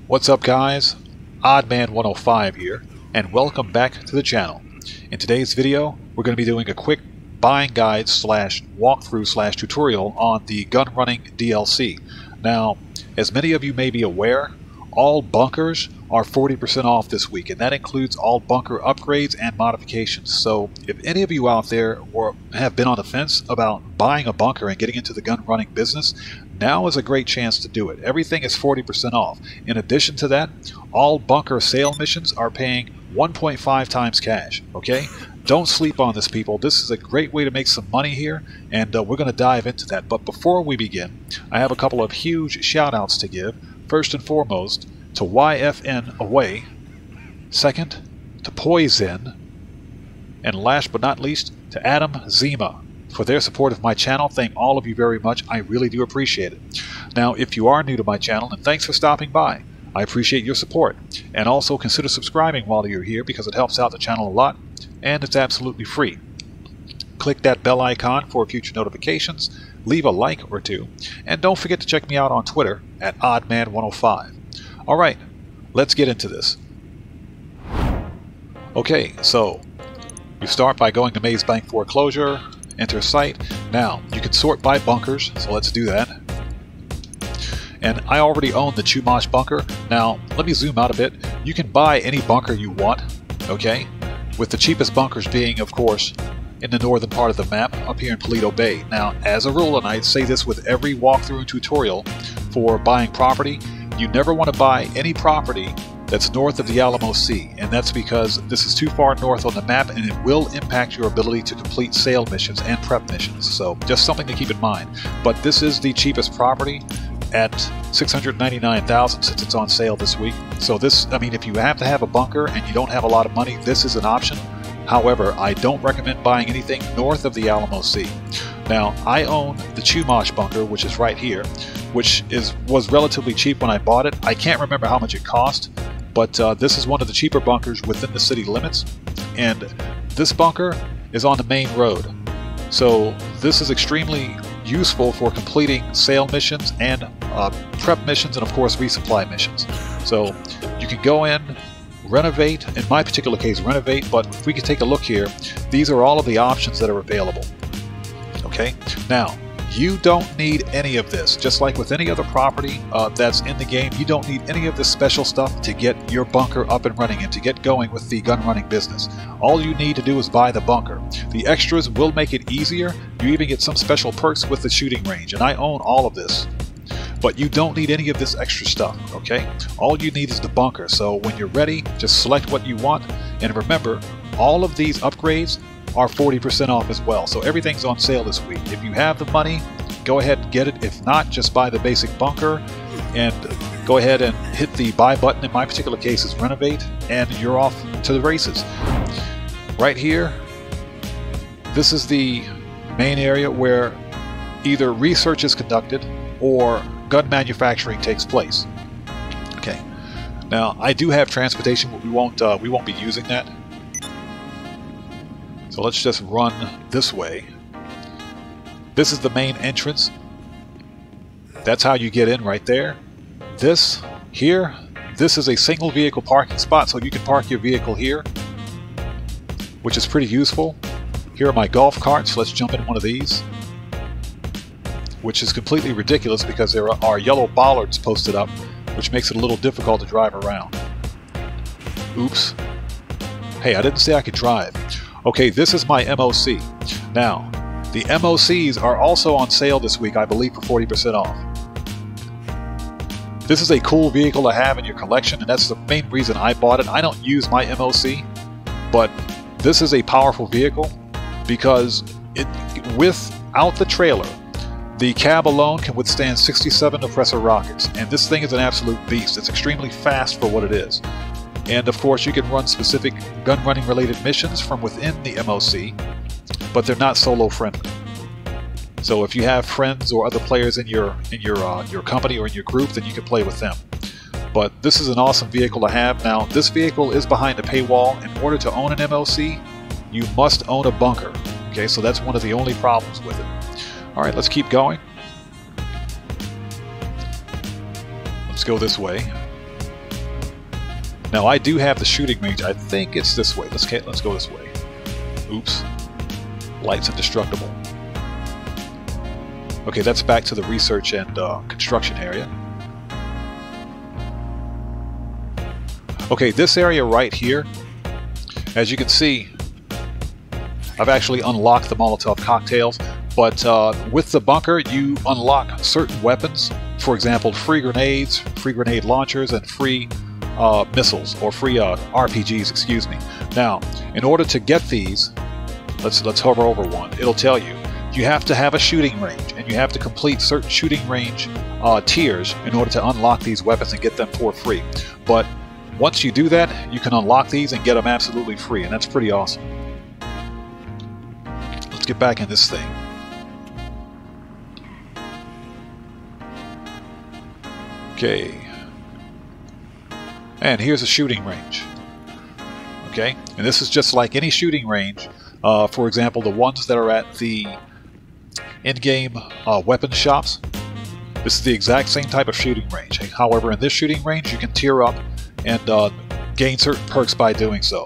What's up, guys? Oddman105 here, and welcome back to the channel. In today's video, we're going to be doing a quick buying guide slash walkthrough slash tutorial on the Gunrunning DLC. Now, as many of you may be aware, all bunkers are 40% off this week, and that includes all bunker upgrades and modifications. So if any of you out there have been on the fence about buying a bunker and getting into the gun running business, now is a great chance to do it. Everything is 40% off. In addition to that, all bunker sale missions are paying 1.5 times cash. Okay? Don't sleep on this, people. This is a great way to make some money here, and we're going to dive into that. But before we begin, I have a couple of huge shout-outs to give. First and foremost, to YFN Away. Second, to Poison. And last but not least, to Adam Zima for their support of my channel. Thank all of you very much. I really do appreciate it. Now, if you are new to my channel, and thanks for stopping by, I appreciate your support. And also consider subscribing while you're here because it helps out the channel a lot, and it's absolutely free. Click that bell icon for future notifications, leave a like or two, and don't forget to check me out on Twitter at Oddman105. Alright, let's get into this. Okay, so you start by going to Maze Bank Foreclosure, enter site. Now, you can sort by bunkers, so let's do that. And I already own the Chumash bunker. Now, let me zoom out a bit. You can buy any bunker you want, okay? With the cheapest bunkers being, of course, in the northern part of the map, up here in Paleto Bay. Now, as a rule, and I say this with every walkthrough and tutorial for buying property, you never want to buy any property that's north of the Alamo Sea, and that's because this is too far north on the map and it will impact your ability to complete sale missions and prep missions. So just something to keep in mind. But this is the cheapest property at $699,000 since it's on sale this week. So this, I mean, if you have to have a bunker and you don't have a lot of money, this is an option. However, I don't recommend buying anything north of the Alamo Sea. Now, I own the Chumash bunker, which is right here, which was relatively cheap when I bought it. I can't remember how much it cost, but this is one of the cheaper bunkers within the city limits. And this bunker is on the main road. So this is extremely useful for completing sale missions and prep missions, and of course resupply missions. So you can go in, renovate, in my particular case renovate, but if we can take a look here, these are all of the options that are available. Okay, now you don't need any of this. Just like with any other property that's in the game, you don't need any of this special stuff to get your bunker up and running and to get going with the gun running business. All you need to do is buy the bunker. The extras will make it easier. You even get some special perks with the shooting range, and I own all of this. But you don't need any of this extra stuff, okay? All you need is the bunker. So when you're ready, just select what you want. And remember, all of these upgrades are 40% off as well. So everything's on sale this week. If you have the money, go ahead and get it. If not, just buy the basic bunker and go ahead and hit the buy button. In my particular case, is renovate, and you're off to the races. Right here, this is the main area where either research is conducted or gun manufacturing takes place. Okay. Now, I do have transportation, but we won't be using that. So let's just run this way. This is the main entrance. That's how you get in right there. This here, this is a single vehicle parking spot, so you can park your vehicle here, which is pretty useful. Here are my golf carts. Let's jump in one of these, which is completely ridiculous because there are yellow bollards posted up, which makes it a little difficult to drive around. Oops. Hey, I didn't say I could drive. Okay, this is my MOC. Now, the MOCs are also on sale this week, I believe, for 40% off. This is a cool vehicle to have in your collection, and that's the main reason I bought it. I don't use my MOC, but this is a powerful vehicle because without the trailer, the cab alone can withstand 67 Oppressor rockets, and this thing is an absolute beast. It's extremely fast for what it is. And of course, you can run specific gun running related missions from within the MOC, but they're not solo friendly. So if you have friends or other players in your company or in your group, then you can play with them. But this is an awesome vehicle to have. Now, this vehicle is behind a paywall. In order to own an MOC, you must own a bunker. Okay, so that's one of the only problems with it. All right, let's keep going. Let's go this way. Now I do have the shooting range. I think it's this way. Let's go this way. Oops. Light's indestructible. Okay, that's back to the research and construction area. Okay, this area right here, as you can see, I've actually unlocked the Molotov cocktails, but with the bunker you unlock certain weapons. For example, free grenades, free grenade launchers, and free missiles, or free RPGs, excuse me. Now, in order to get these, let's hover over one. It'll tell you you have to have a shooting range, and you have to complete certain shooting range tiers in order to unlock these weapons and get them for free. But once you do that, you can unlock these and get them absolutely free, and that's pretty awesome. Let's get back in this thing. Okay. And here's a shooting range. Okay, and this is just like any shooting range. For example, the ones that are at the in-game weapon shops. This is the exact same type of shooting range. However, in this shooting range, you can tier up and gain certain perks by doing so.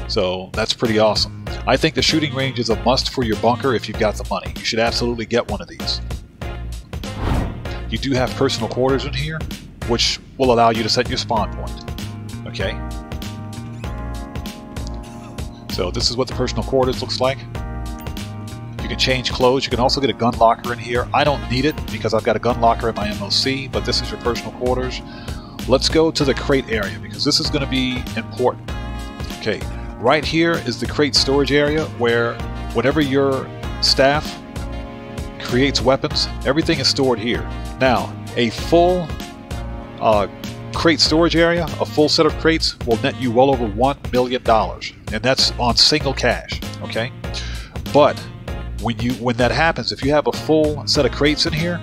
So that's pretty awesome. I think the shooting range is a must for your bunker if you've got the money. You should absolutely get one of these. You do have personal quarters in here, which will allow you to set your spawn point. Okay. So this is what the personal quarters looks like. You can change clothes. You can also get a gun locker in here. I don't need it because I've got a gun locker in my MOC, but this is your personal quarters. Let's go to the crate area because this is going to be important. Okay, right here is the crate storage area where whenever your staff creates weapons, everything is stored here. Now, a full crate storage area, a full set of crates will net you well over $1 million, and that's on single cash. Okay, but when that happens, if you have a full set of crates in here,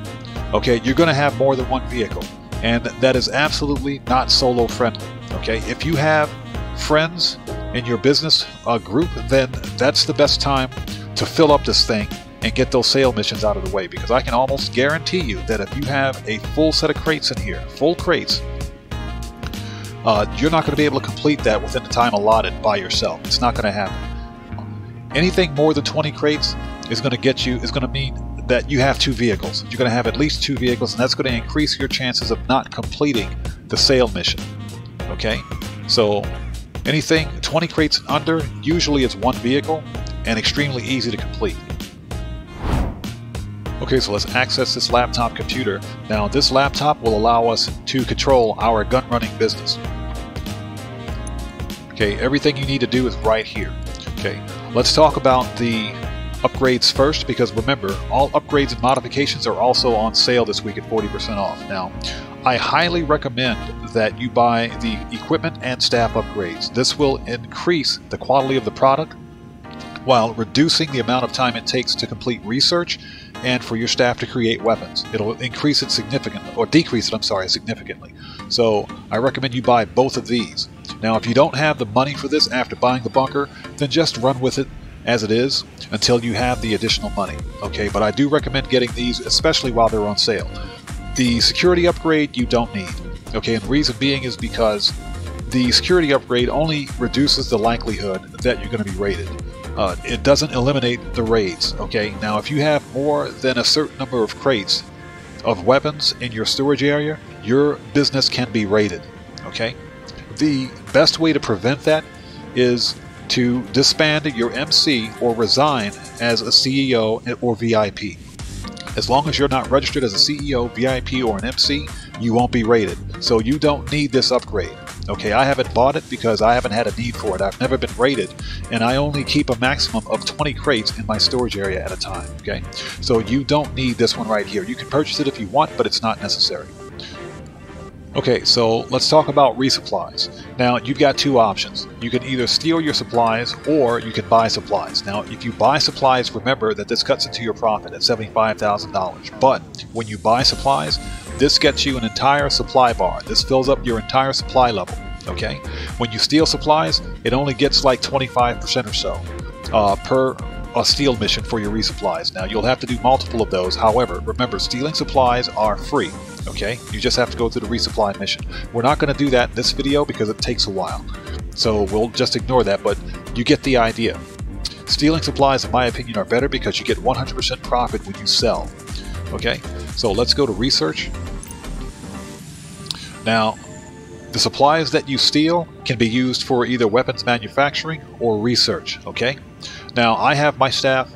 okay, you're going to have more than one vehicle, and that is absolutely not solo friendly. Okay, if you have friends in your business group, then that's the best time to fill up this thing and get those sale missions out of the way, because I can almost guarantee you that if you have a full set of crates in here, full crates, you're not going to be able to complete that within the time allotted by yourself. It's not going to happen. Anything more than 20 crates is going to mean that you have 2 vehicles. You're going to have at least 2 vehicles, and that's going to increase your chances of not completing the sale mission. Okay, so anything 20 crates and under usually is 1 vehicle and extremely easy to complete. Okay, so let's access this laptop computer. Now, this laptop will allow us to control our gun running business. Okay, everything you need to do is right here. Okay, let's talk about the upgrades first, because remember, all upgrades and modifications are also on sale this week at 40% off. Now, I highly recommend that you buy the equipment and staff upgrades. This will increase the quality of the product while reducing the amount of time it takes to complete research and for your staff to create weapons. It'll increase it significantly, or decrease it, I'm sorry, significantly. So I recommend you buy both of these. Now, if you don't have the money for this after buying the bunker, then just run with it as it is until you have the additional money. Okay, but I do recommend getting these, especially while they're on sale. The security upgrade you don't need. Okay, and the reason being is because the security upgrade only reduces the likelihood that you're going to be raided. It doesn't eliminate the raids. Okay, now if you have more than a certain number of crates of weapons in your storage area, your business can be raided. Okay, the best way to prevent that is to disband your MC or resign as a CEO or VIP. As long as you're not registered as a CEO, VIP, or an MC, you won't be raided. So you don't need this upgrade. Okay, I haven't bought it because I haven't had a need for it. I've never been raided, and I only keep a maximum of 20 crates in my storage area at a time. Okay, so you don't need this one right here. You can purchase it if you want, but it's not necessary. Okay, so let's talk about resupplies. Now, you've got 2 options. You can either steal your supplies or you can buy supplies. Now, if you buy supplies, remember that this cuts into your profit at $75,000. But when you buy supplies, this gets you an entire supply bar. This fills up your entire supply level. Okay? When you steal supplies, it only gets like 25% or so per a steal mission for your resupplies. Now, you'll have to do multiple of those. However, remember, stealing supplies are free. Okay, you just have to go through the resupply mission. We're not going to do that in this video because it takes a while, so we'll just ignore that, but you get the idea. Stealing supplies, in my opinion, are better because you get 100% profit when you sell. Okay, so let's go to research. Now, the supplies that you steal can be used for either weapons manufacturing or research. Okay, now I have my staff,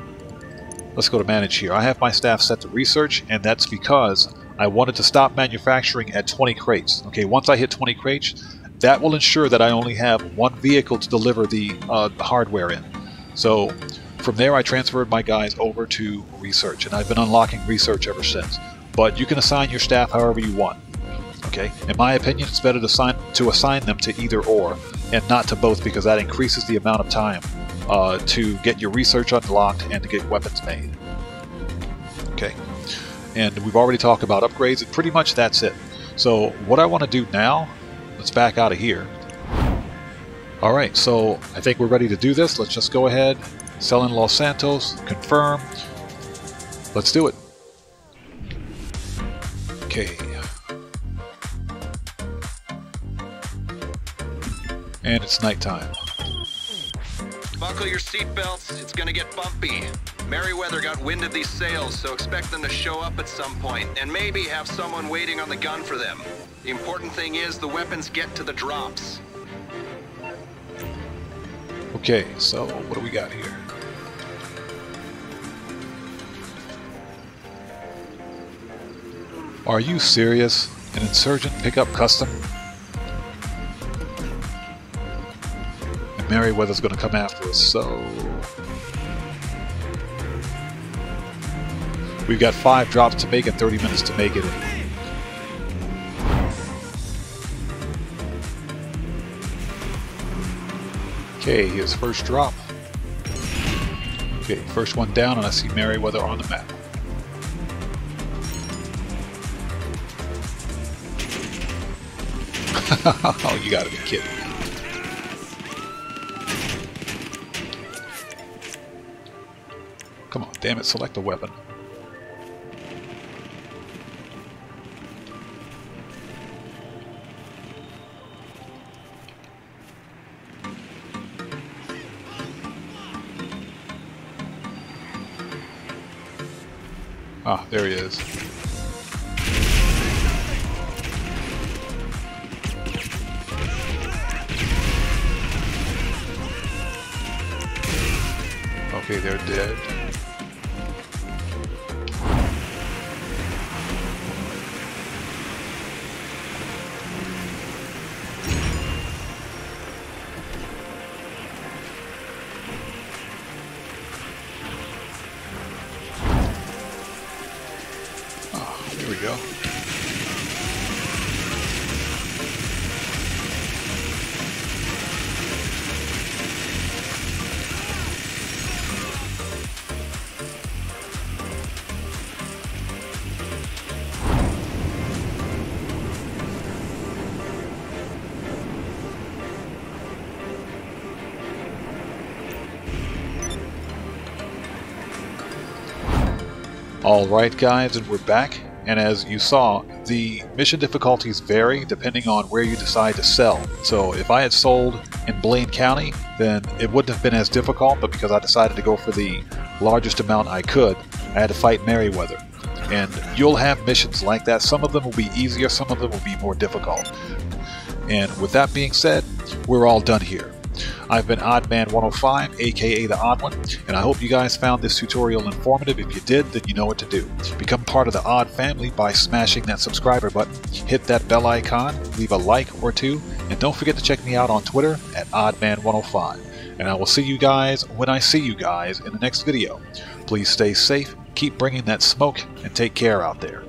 let's go to manage here. I have my staff set to research, and that's because I wanted to stop manufacturing at 20 crates. Okay, once I hit 20 crates, that will ensure that I only have one vehicle to deliver the hardware in. So from there I transferred my guys over to research, and I've been unlocking research ever since. But you can assign your staff however you want. Okay, in my opinion, it's better to assign them to either or and not to both, because that increases the amount of time to get your research unlocked and to get weapons made. Okay, and we've already talked about upgrades, and pretty much that's it. So what I want to do now, let's back out of here. Alright, so I think we're ready to do this. Let's just go ahead, sell in Los Santos, confirm. Let's do it. Okay. And it's nighttime. Buckle your seatbelts, it's gonna get bumpy. Merryweather got wind of these sales, so expect them to show up at some point, and maybe have someone waiting on the gun for them. The important thing is the weapons get to the drops. Okay, so what do we got here? Are you serious? An insurgent pickup custom? And Merryweather's gonna come after us, so... We've got 5 drops to make and 30 minutes to make it in. Okay, here's first drop. Okay, first one down, and I see Merryweather on the map. Oh, you gotta be kidding me. Come on, damn it, select a weapon. Ah, there he is. Okay, they're dead. There we go. Alright guys, and we're back. And as you saw, the mission difficulties vary depending on where you decide to sell. So if I had sold in Blaine County, then it wouldn't have been as difficult, but because I decided to go for the largest amount I could, I had to fight Merryweather. And you'll have missions like that. Some of them will be easier, some of them will be more difficult. And with that being said, we're all done here. I've been Oddman105, aka the Odd One, and I hope you guys found this tutorial informative. If you did, then you know what to do. Become part of the Odd family by smashing that subscriber button, hit that bell icon, leave a like or two, and don't forget to check me out on Twitter at Oddman105. And I will see you guys when I see you guys in the next video. Please stay safe, keep bringing that smoke, and take care out there.